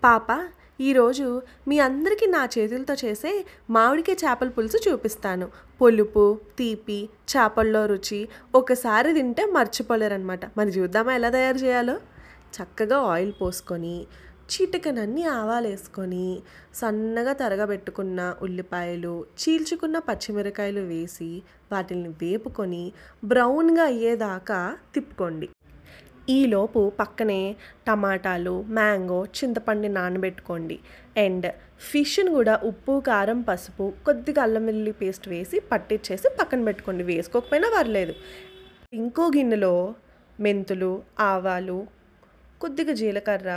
పాప, ఈరోజు మీ అందరికీ నా చేతులతో చేసే మామిడికాయ చేపల పులుసు చూపిస్తాను. పులుపు, తీపి, చేపల్లో రుచి ఒకసారి తింటే మర్చిపోలేరనమాట. మరి చూద్దామా ఎలా తయారు చేయాలో? చక్కగా ఆయిల్ పోసుకొని, చిటికెనన్ని ఆవాలు వేసుకొని, సన్నగా తరగబెట్టుకున్న ఉల్లిపాయలు, చీల్చుకున్న పచ్చిమిరకాయలు వేసి వాటిని వేపుకొని బ్రౌన్గా అయ్యేదాకా తిప్పుకోండి. ఈలోపు పక్కనే టమాటాలు, మ్యాంగో, చింతపండు నానబెట్టుకోండి. అండ్ ఫిష్ని కూడా ఉప్పు, కారం, పసుపు, కొద్దిగా అల్లం వెల్లుల్లి పేస్ట్ వేసి పట్టించేసి పక్కన పెట్టుకోండి. వేసుకోకపోయినా పర్లేదు. ఇంకో గిన్నెలో మెంతులు, ఆవాలు, కొద్దిగా జీలకర్ర,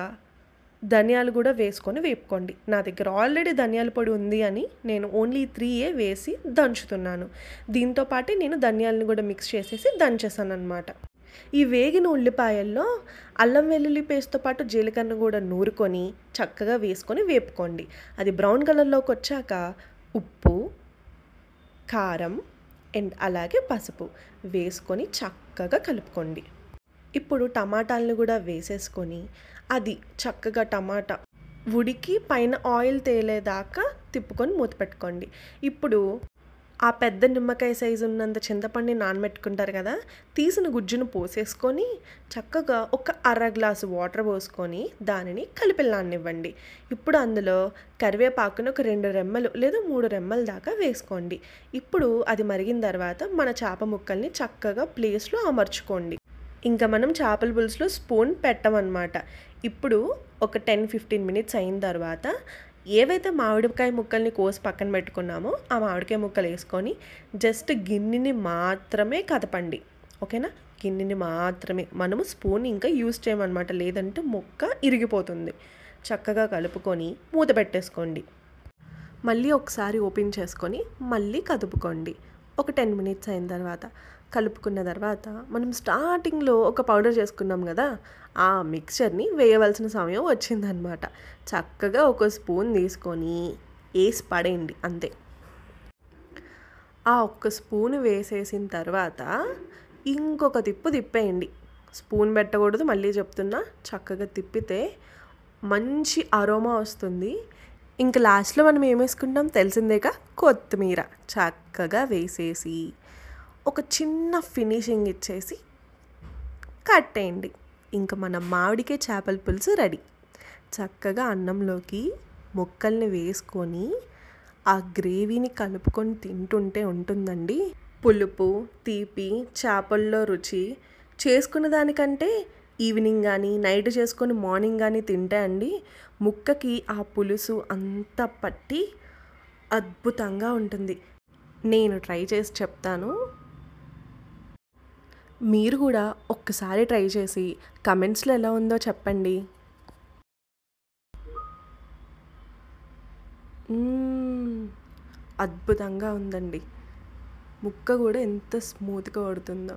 ధనియాలు కూడా వేసుకొని వేపుకోండి. నా దగ్గర ఆల్రెడీ ధనియాల పొడి ఉంది అని నేను ఓన్లీ 3 వేసి దంచుతున్నాను. దీంతోపాటు నేను ధనియాలను కూడా మిక్స్ చేసేసి దంచేసాను అనమాట. ఈ వేగిన ఉల్లిపాయల్లో అల్లం వెల్లుల్లి పేస్ట్తో పాటు జీలకర్ర కూడా నూరుకొని చక్కగా వేసుకొని వేపుకోండి. అది బ్రౌన్ కలర్లోకి వచ్చాక ఉప్పు, కారం అండ్ అలాగే పసుపు వేసుకొని చక్కగా కలుపుకోండి. ఇప్పుడు టమాటాలను కూడా వేసేసుకొని అది చక్కగా టమాటా ఉడికి పైన ఆయిల్ తేలేదాకా తిప్పుకొని మూత పెట్టుకోండి. ఇప్పుడు ఆ పెద్ద నిమ్మకాయ సైజు ఉన్నంత చింతపండుని నానబెట్టుకుంటారు కదా, తీసిన గుజ్జును పోసేసుకొని చక్కగా ఒక గ్లాసు వాటర్ పోసుకొని దానిని కలిపిల్లానివ్వండి. ఇప్పుడు అందులో కరివేపాకును ఒక 2 రెమ్మలు లేదా 3 రెమ్మల దాకా వేసుకోండి. ఇప్పుడు అది మరిగిన తర్వాత మన చేప ముక్కల్ని చక్కగా ప్లేస్లో అమర్చుకోండి. ఇంకా మనం చేపల పులుసులో స్పూన్ పెట్టమన్నమాట. ఇప్పుడు ఒక 10-15 మినిట్స్ అయిన తర్వాత ఏవైతే మామిడికాయ ముక్కల్ని కోసి పక్కన పెట్టుకున్నామో ఆ మామిడికాయ ముక్కలు వేసుకొని జస్ట్ గిన్నెని మాత్రమే కదపండి. ఓకేనా? గిన్నెని మాత్రమే, మనము స్పూన్ ఇంకా యూజ్ చేయమన్నమాట, లేదంటే ముక్క ఇరిగిపోతుంది. చక్కగా కలుపుకొని మూత పెట్టేసుకోండి. మళ్ళీ ఒకసారి ఓపెన్ చేసుకొని మళ్ళీ కదుపుకోండి. ఒక 10 మినిట్స్ అయిన తర్వాత కలుపుకున్న తర్వాత మనం స్టార్టింగ్లో ఒక పౌడర్ చేసుకున్నాం కదా, ఆ మిక్చర్ని వేయవలసిన సమయం వచ్చిందనమాట. చక్కగా ఒక స్పూన్ తీసుకొని వేసి పడేయండి అంతే. ఆ ఒక్క స్పూన్ వేసేసిన తర్వాత ఇంకొక తిప్పేయండి. స్పూన్ పెట్టకూడదు, మళ్ళీ చెప్తున్నా. చక్కగా తిప్పితే మంచి అరోమా వస్తుంది. ఇంక లాస్ట్లో మనం ఏం వేసుకుంటాం తెలిసిందేగా, కొత్తిమీర చక్కగా వేసేసి ఒక చిన్న ఫినిషింగ్ ఇచ్చేసి కట్టేయండి. ఇంకా మన మామిడికాయ చేపల పులుసు రెడీ. చక్కగా అన్నంలోకి ముక్కల్ని వేసుకొని ఆ గ్రేవీని కలుపుకొని తింటుంటే ఉంటుందండి. పులుపు, తీపి, చేపల్లో రుచి చేసుకున్న దానికంటే ఈవినింగ్ కానీ నైట్ చేసుకొని మార్నింగ్ కానీ తింటే అండి ముక్కకి ఆ పులుసు అంతా పట్టి అద్భుతంగా ఉంటుంది. నేను ట్రై చేసి చెప్తాను, మీరు కూడా ఒక్కసారి ట్రై చేసి కమెంట్స్లో ఎలా ఉందో చెప్పండి. అద్భుతంగా ఉందండి. ముక్క కూడా ఎంత స్మూత్గా ఉడుతుందో.